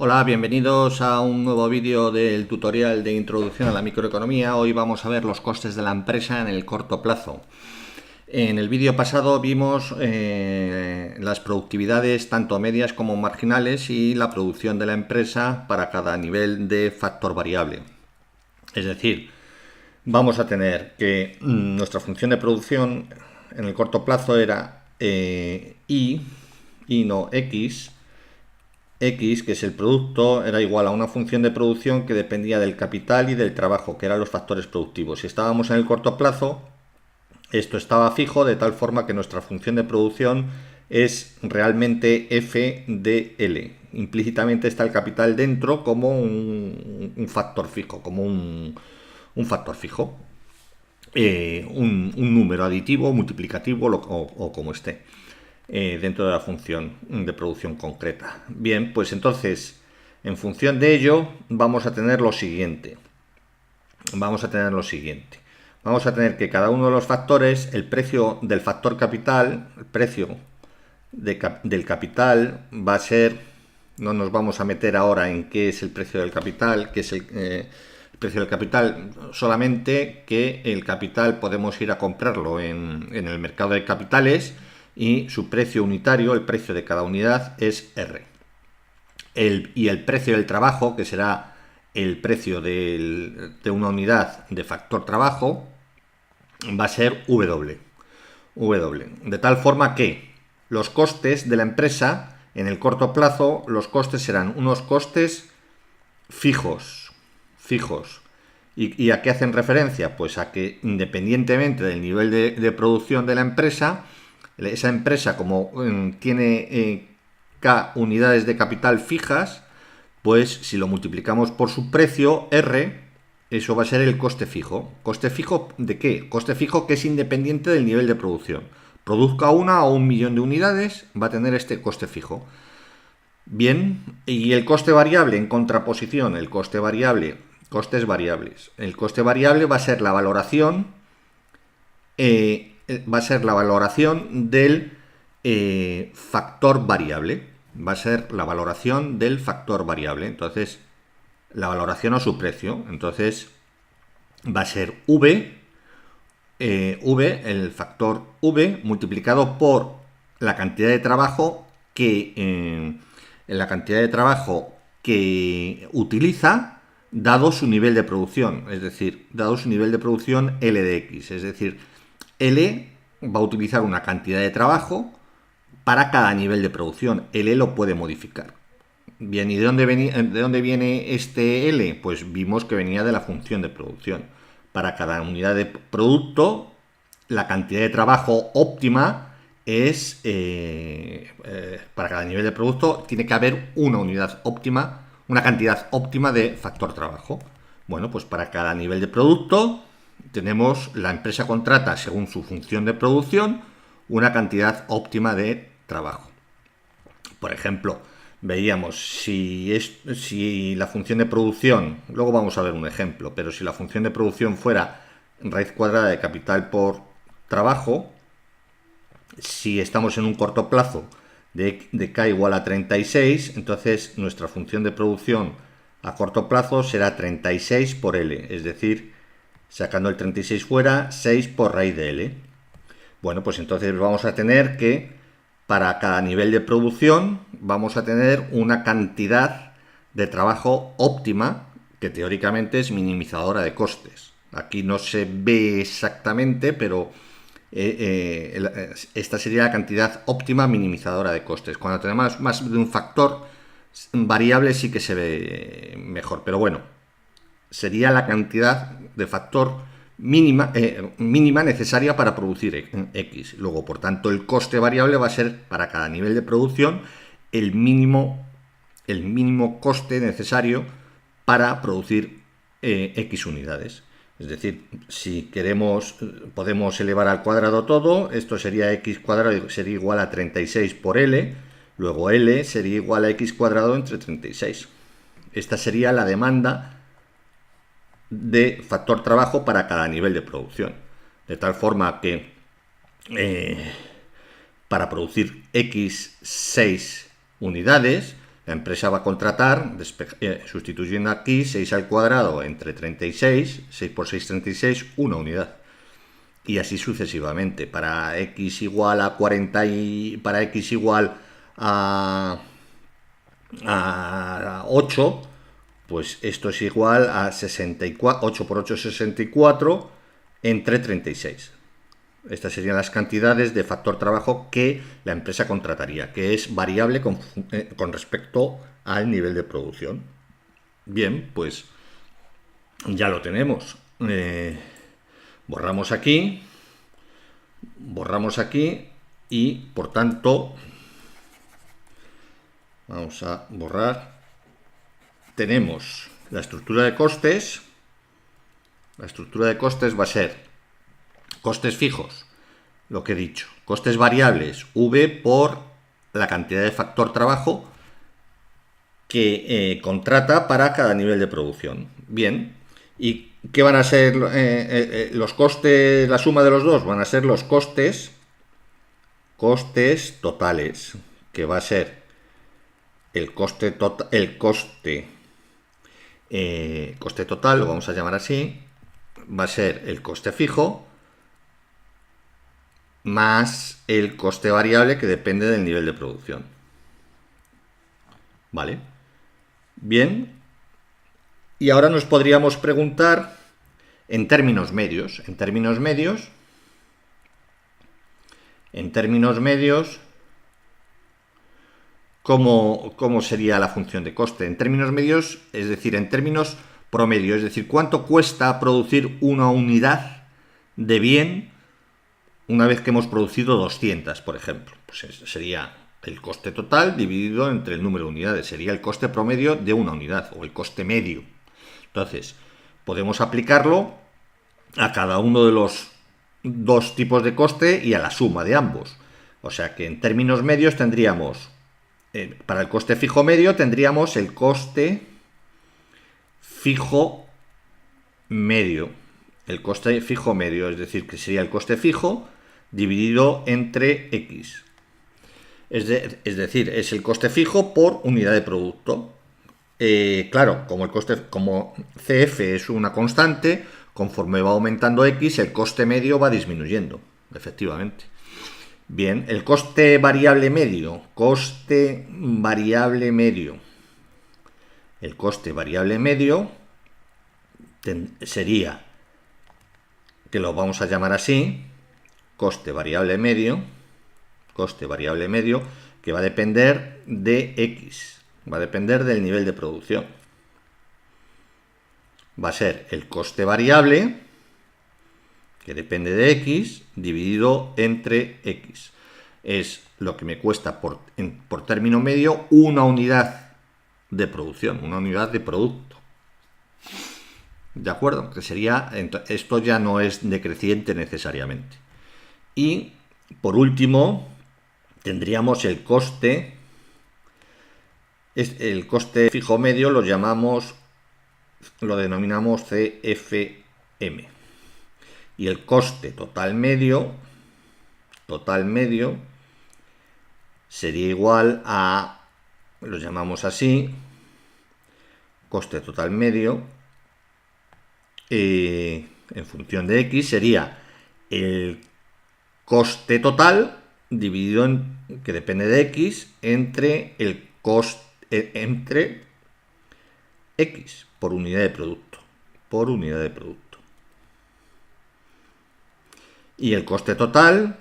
Hola, bienvenidos a un nuevo vídeo del tutorial de introducción a la microeconomía. Hoy vamos a ver los costes de la empresa en el corto plazo. En el vídeo pasado vimos las productividades tanto medias como marginales y la producción de la empresa para cada nivel de factor variable. Es decir, vamos a tener que nuestra función de producción en el corto plazo era y no X, que es el producto, era igual a una función de producción que dependía del capital y del trabajo, que eran los factores productivos. Si estábamos en el corto plazo, esto estaba fijo de tal forma que nuestra función de producción es realmente F de L. Implícitamente está el capital dentro como un factor fijo, como un factor fijo, un número aditivo, multiplicativo o como esté dentro de la función de producción concreta. Bien, pues entonces, en función de ello, vamos a tener lo siguiente. Vamos a tener que cada uno de los factores, el precio del factor capital, el precio del capital va a ser, no nos vamos a meter ahora en qué es el precio del capital, qué es el precio del capital, solamente que el capital podemos ir a comprarlo en el mercado de capitales y su precio unitario, el precio de cada unidad, es R. Y el precio del trabajo, que será el precio de una unidad de factor trabajo, va a ser W. De tal forma que los costes de la empresa, en el corto plazo, los costes serán unos costes fijos. ¿Y a qué hacen referencia? Pues a que independientemente del nivel de producción de la empresa, esa empresa como tiene K unidades de capital fijas, pues si lo multiplicamos por su precio, R, eso va a ser el coste fijo. ¿Coste fijo de qué? Coste fijo que es independiente del nivel de producción. Produzca 1 o 1.000.000 de unidades, va a tener este coste fijo. Bien, y el coste variable en contraposición, el coste variable, costes variables. El coste variable va a ser la valoración, del factor variable. Va a ser la valoración del factor variable. Entonces, la valoración a su precio. Entonces, va a ser el factor V multiplicado por la cantidad de trabajo que utiliza dado su nivel de producción, es decir, dado su nivel de producción L de X, es decir, L va a utilizar una cantidad de trabajo para cada nivel de producción. L lo puede modificar. Bien, ¿y de dónde viene este L? Pues vimos que venía de la función de producción. Para cada unidad de producto, la cantidad de trabajo óptima es, para cada nivel de producto, tiene que haber una unidad óptima, una cantidad óptima de factor trabajo. Bueno, pues para cada nivel de producto tenemos, la empresa contrata según su función de producción una cantidad óptima de trabajo. Por ejemplo, veíamos si la función de producción, luego vamos a ver un ejemplo, pero si la función de producción fuera raíz cuadrada de capital por trabajo, si estamos en un corto plazo de K igual a 36, entonces nuestra función de producción a corto plazo será 36 por L, es decir, sacando el 36 fuera, 6 por raíz de L. Bueno, pues entonces vamos a tener que para cada nivel de producción vamos a tener una cantidad de trabajo óptima que teóricamente es minimizadora de costes. Aquí no se ve exactamente, pero esta sería la cantidad óptima minimizadora de costes. Cuando tenemos más de un factor variable sí que se ve mejor, pero bueno, sería la cantidad de factor mínima necesaria para producir X. Luego, por tanto, el coste variable va a ser para cada nivel de producción el mínimo coste necesario para producir X unidades. Es decir, si queremos, podemos elevar al cuadrado todo, esto sería X cuadrado, sería igual a 36 por L, luego L sería igual a X cuadrado entre 36. Esta sería la demanda de factor trabajo para cada nivel de producción. De tal forma que para producir X6 unidades, La empresa va a contratar, sustituyendo aquí 6 al cuadrado entre 36, 6 por 6, 36, una unidad. Y así sucesivamente. Para x igual a 40 y para x igual a 8, pues esto es igual a 64, 8 por 8 es 64 entre 36. Estas serían las cantidades de factor trabajo que la empresa contrataría, que es variable con respecto al nivel de producción. Bien, pues ya lo tenemos. Borramos aquí y por tanto vamos a borrar. Tenemos la estructura de costes. La estructura de costes va a ser costes fijos, lo que he dicho, costes variables, V por la cantidad de factor trabajo que contrata para cada nivel de producción. Bien, ¿y qué van a ser los costes? La suma de los dos van a ser los costes totales, que va a ser el coste total, coste total, lo vamos a llamar así, va a ser el coste fijo más el coste variable que depende del nivel de producción. ¿Vale? Bien. Y ahora nos podríamos preguntar en términos medios. En términos medios, ¿cómo sería la función de coste? En términos medios, es decir, en términos promedio, es decir, ¿cuánto cuesta producir una unidad de bien una vez que hemos producido 200, por ejemplo? Pues sería el coste total dividido entre el número de unidades. Sería el coste promedio de una unidad, o el coste medio. Entonces, podemos aplicarlo a cada uno de los dos tipos de coste y a la suma de ambos. O sea que en términos medios tendríamos, para el coste fijo medio, tendríamos el coste fijo medio. El coste fijo medio, es decir, que sería el coste fijo dividido entre X. Es decir, es el coste fijo por unidad de producto. Claro, como CF es una constante, conforme va aumentando X, el coste medio va disminuyendo, efectivamente. Bien, el coste variable medio. El coste variable medio sería, que lo vamos a llamar así, coste variable medio, que va a depender de X. Va a depender del nivel de producción. Va a ser el coste variable, que depende de X, dividido entre X. Es lo que me cuesta por término medio una unidad de producción, una unidad de producto. ¿De acuerdo? Que sería, esto ya no es decreciente necesariamente. Y, por último, tendríamos el coste. El coste fijo medio lo denominamos CFM. Y el coste total medio sería igual a, lo llamamos así, coste total medio, en función de X, sería el coste total dividido que depende de X, entre el coste entre X por unidad de producto. Y el coste total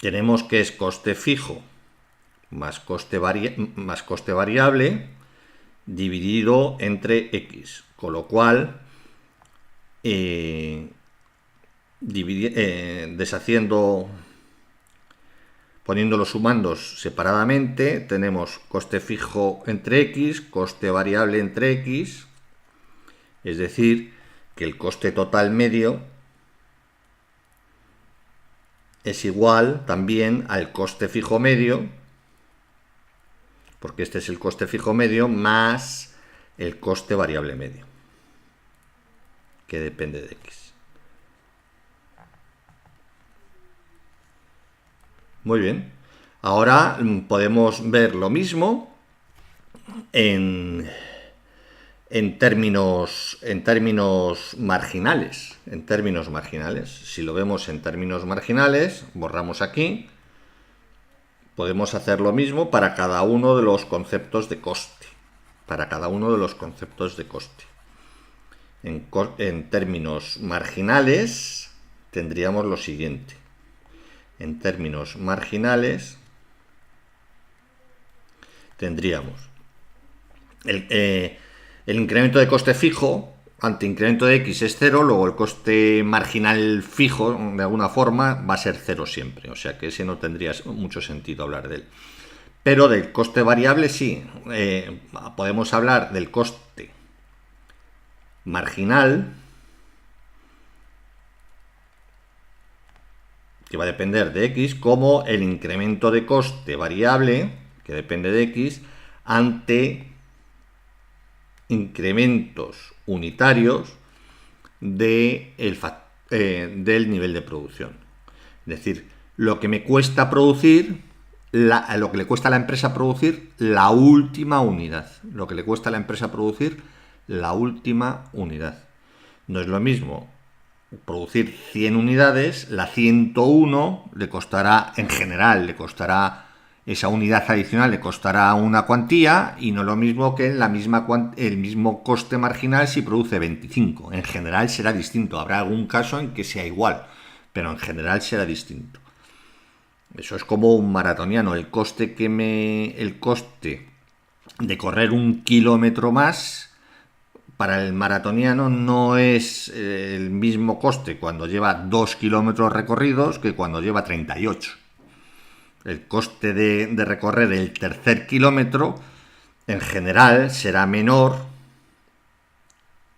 tenemos que es coste fijo más coste variable dividido entre X, con lo cual deshaciendo, poniendo los sumandos separadamente, tenemos coste fijo entre X, coste variable entre X, es decir, que el coste total medio es igual también al coste fijo medio, porque este es el coste fijo medio más el coste variable medio, que depende de X. Muy bien. Ahora podemos ver lo mismo en, en términos marginales. En términos marginales. Si lo vemos en términos marginales, borramos aquí. Podemos hacer lo mismo para cada uno de los conceptos de coste. Para cada uno de los conceptos de coste. En términos marginales tendríamos lo siguiente. En términos marginales tendríamos el incremento de coste fijo ante incremento de X es 0, luego el coste marginal fijo de alguna forma va a ser 0 siempre, o sea que ese no tendría mucho sentido hablar de él. Pero del coste variable sí, podemos hablar del coste marginal, que va a depender de X, como el incremento de coste variable, que depende de X, ante incrementos unitarios del nivel de producción. Es decir, lo que me cuesta producir, lo que le cuesta a la empresa producir la última unidad. Lo que le cuesta a la empresa producir la última unidad. No es lo mismo producir 100 unidades, la 101 le costará, en general, le costará esa unidad adicional, le costará una cuantía, y no lo mismo que el mismo coste marginal si produce 25. En general será distinto. Habrá algún caso en que sea igual, pero en general será distinto. Eso es como un maratoniano. El coste de correr 1 kilómetro más para el maratoniano no es el mismo coste cuando lleva 2 kilómetros recorridos que cuando lleva 38. El coste de recorrer el tercer kilómetro en general será menor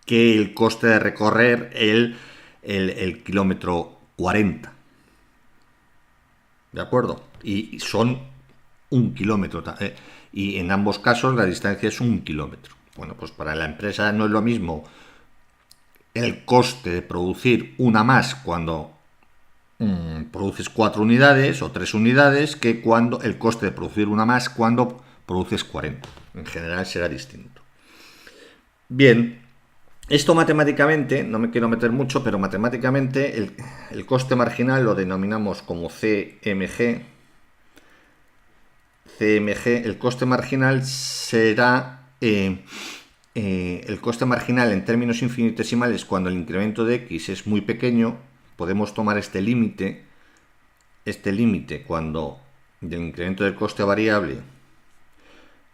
que el coste de recorrer el kilómetro 40. ¿De acuerdo? Y son 1 kilómetro. Y en ambos casos la distancia es 1 kilómetro. Bueno, pues para la empresa no es lo mismo el coste de producir una más cuando produces 4 unidades o 3 unidades que cuando el coste de producir una más cuando produces 40. En general será distinto. Bien, esto matemáticamente, no me quiero meter mucho, pero matemáticamente el coste marginal lo denominamos como CMG. El coste marginal será el coste marginal en términos infinitesimales cuando el incremento de X es muy pequeño. Podemos tomar este límite cuando el incremento del coste variable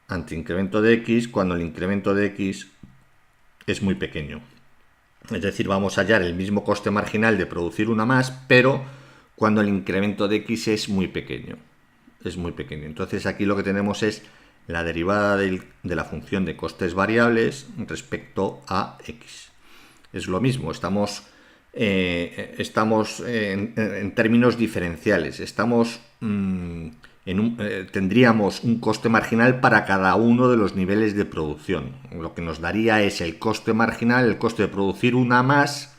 ante incremento de X, cuando el incremento de X es muy pequeño. Es decir, vamos a hallar el mismo coste marginal de producir una más, pero cuando el incremento de X es muy pequeño. Es muy pequeño. Entonces aquí lo que tenemos es la derivada de la función de costes variables respecto a X. Es lo mismo, estamos en términos diferenciales. Tendríamos un coste marginal para cada uno de los niveles de producción. Lo que nos daría es el coste marginal, el coste de producir una más,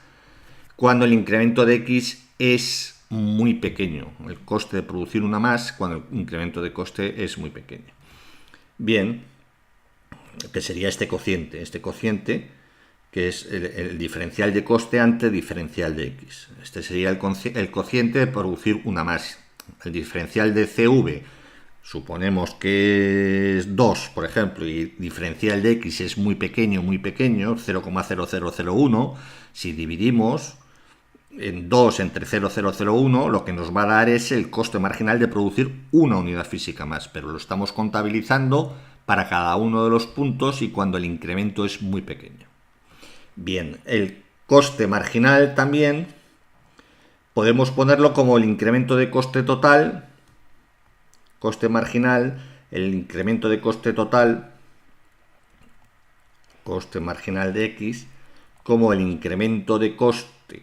cuando el incremento de X es muy pequeño. El coste de producir una más cuando el incremento de coste es muy pequeño. Bien, que sería este cociente que es el diferencial de coste ante diferencial de X. Este sería el cociente de producir una más. El diferencial de CV, suponemos que es 2, por ejemplo, y el diferencial de X es muy pequeño, 0,0001. Si dividimos en 2 entre 0,001, lo que nos va a dar es el coste marginal de producir una unidad física más, pero lo estamos contabilizando para cada uno de los puntos y cuando el incremento es muy pequeño. Bien, el coste marginal también podemos ponerlo como el incremento de coste total, coste marginal, el incremento de coste total, coste marginal de X, como el incremento de coste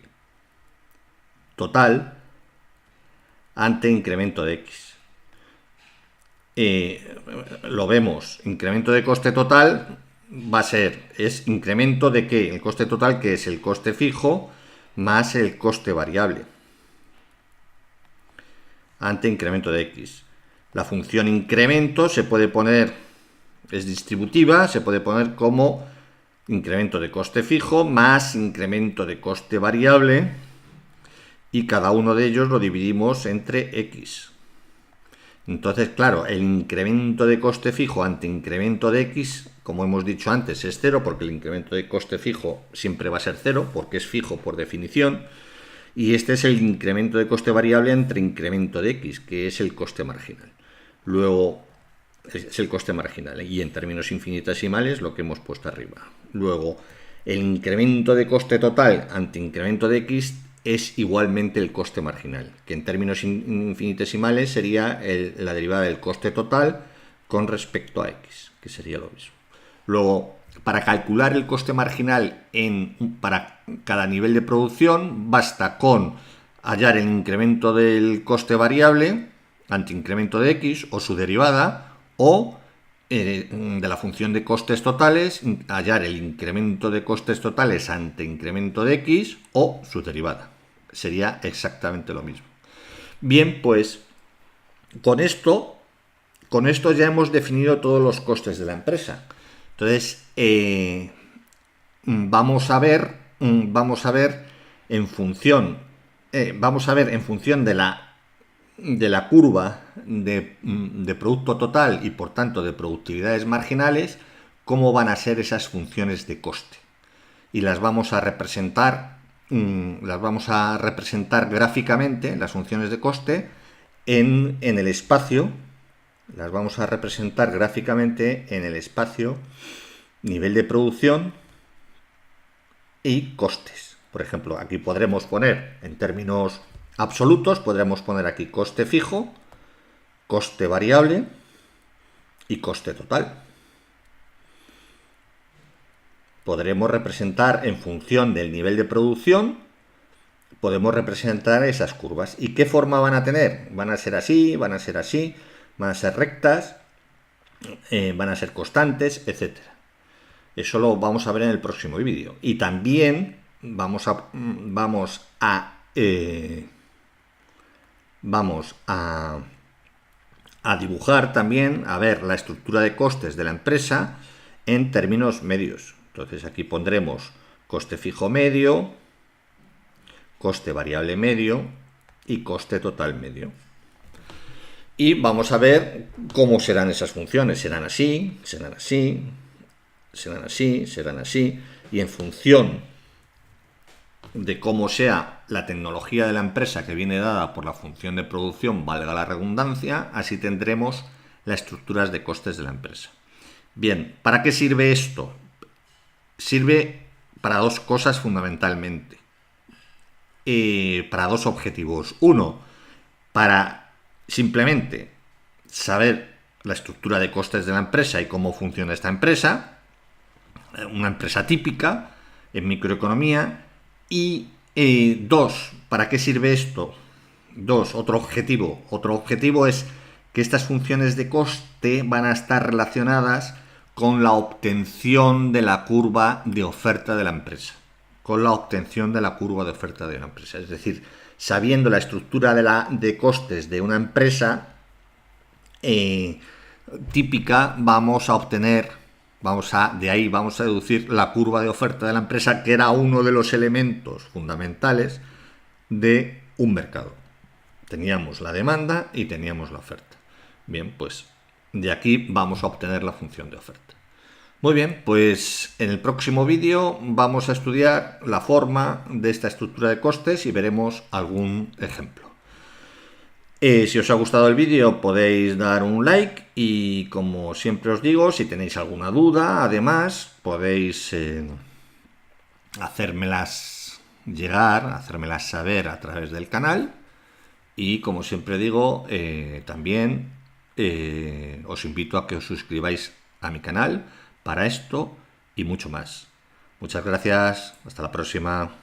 total ante incremento de X. Lo vemos, incremento de coste total es incremento de ¿qué? El coste total, que es el coste fijo más el coste variable ante incremento de X. La función incremento se puede poner es distributiva, se puede poner como incremento de coste fijo más incremento de coste variable, y cada uno de ellos lo dividimos entre X. Entonces, claro, el incremento de coste fijo ante incremento de X, como hemos dicho antes, es 0, porque el incremento de coste fijo siempre va a ser 0, porque es fijo por definición, y este es el incremento de coste variable entre incremento de X, que es el coste marginal. Luego, es el coste marginal, y en términos infinitesimales lo que hemos puesto arriba. Luego, el incremento de coste total ante incremento de X es igualmente el coste marginal, que en términos infinitesimales sería la derivada del coste total con respecto a X, que sería lo mismo. Luego, para calcular el coste marginal para cada nivel de producción, basta con hallar el incremento del coste variable ante incremento de X o su derivada, o de la función de costes totales, hallar el incremento de costes totales ante incremento de X o su derivada. Sería exactamente lo mismo. Bien, pues con esto ya hemos definido todos los costes de la empresa. Entonces, vamos a ver en función de la curva de producto total y por tanto de productividades marginales, cómo van a ser esas funciones de coste. Y las vamos a representar gráficamente, las funciones de coste, en el espacio. Las vamos a representar gráficamente en el espacio nivel de producción y costes. Por ejemplo, aquí podremos poner en términos absolutos, podremos poner aquí coste fijo, coste variable y coste total. Podremos representar en función del nivel de producción, podemos representar esas curvas. ¿Y qué forma van a tener? Van a ser así, van a ser así, van a ser rectas, van a ser constantes, etc. Eso lo vamos a ver en el próximo vídeo. Y también vamos a dibujar también, a ver la estructura de costes de la empresa en términos medios. Entonces aquí pondremos coste fijo medio, coste variable medio y coste total medio. Y vamos a ver cómo serán esas funciones. Serán así, serán así, serán así, serán así. Y en función de cómo sea la tecnología de la empresa que viene dada por la función de producción, valga la redundancia, así tendremos las estructuras de costes de la empresa. Bien, ¿para qué sirve esto? Sirve para dos cosas fundamentalmente. Para dos objetivos. Uno, para simplemente saber la estructura de costes de la empresa y cómo funciona esta empresa, una empresa típica en microeconomía. Y dos, ¿para qué sirve esto? Otro objetivo es que estas funciones de coste van a estar relacionadas con la obtención de la curva de oferta de la empresa. Es decir, sabiendo la estructura de costes de una empresa típica, vamos a deducir la curva de oferta de la empresa, que era uno de los elementos fundamentales de un mercado. Teníamos la demanda y teníamos la oferta. Bien, pues de aquí vamos a obtener la función de oferta. Muy bien, pues en el próximo vídeo vamos a estudiar la forma de esta estructura de costes y veremos algún ejemplo. Si os ha gustado el vídeo podéis dar un like y, como siempre os digo, si tenéis alguna duda, además podéis hacérmelas llegar, hacérmelas saber a través del canal. Y, como siempre digo, también os invito a que os suscribáis a mi canal para esto y mucho más. Muchas gracias, hasta la próxima.